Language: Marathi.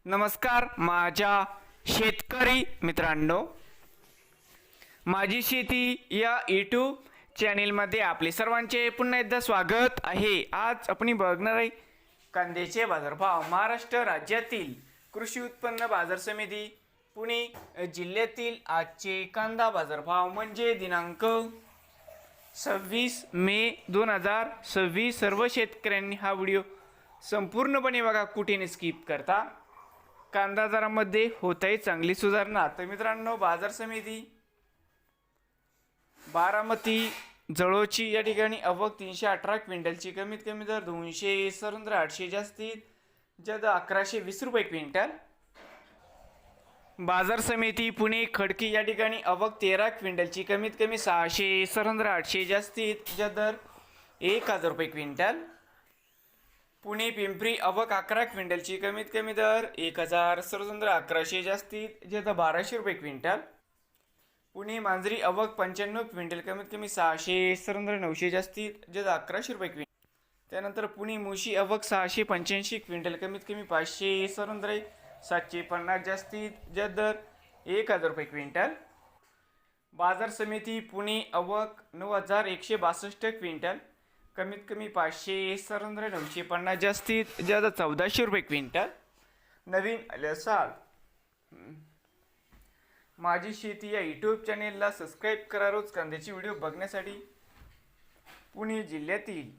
नमस्कार माझ्या शेतकरी मित्रांनो, माझी शेती या यूट्यूब चॅनेलमध्ये आपले सर्वांचे पुन्हा एकदा स्वागत आहे। आज आपण बघणार आहे कांद्याचे बाजारभाव। महाराष्ट्र राज्यातील कृषी उत्पन्न बाजार समिती पुणे जिल्ह्यातील आजचे कांदा बाजारभाव म्हणजे दिनांक 26 मे 2026। सर्व शेतकऱ्यांनी हा व्हिडिओ संपूर्णपणे बघा, कुठेही स्किप करता। कांदा दरामध्ये होत आहे चांगली सुधारणा। तर मित्रांनो, बाजार समिती बारामती जळोची या ठिकाणी आवक 318 क्विंटलची, कमीत कमी दर 217, 800 जास्तीत जास्त 1120 रुपये क्विंटल। बाजार समिती पुणे खडकी या ठिकाणी आवक 13 क्विंटलची, कमीत कमी 617, 800 जास्तीत जास्त दर 1000 रुपये क्विंटल। पुणे पिंपरी आवक 11 क्विंटलची, कमीत कमी दर 1017, 1100 जास्तीत जास्त 1200 रुपये क्विंटल। पुणे मांजरी आवक 95 क्विंटल, कमीत कमी 617, 900 जास्तीत जास्त 1100 रुपये क्विंटल। त्यानंतर पुणे मुशी आवक 685 क्विंटल, कमीत कमी 517, 750 जास्तीत जास्त दर 1000 रुपये क्विंटल। बाजार समिती पुणे आवक 9162 क्विंटल, कमीत कमी 517, 950 जास्तीत जास्त 1400 रुपये क्विंटल। नवीन असाल माझी शेती या यूट्यूब चॅनेलला सबस्क्राईब करा रोज कांद्याची व्हिडिओ बघण्यासाठी। पुणे जिल्ह्यातील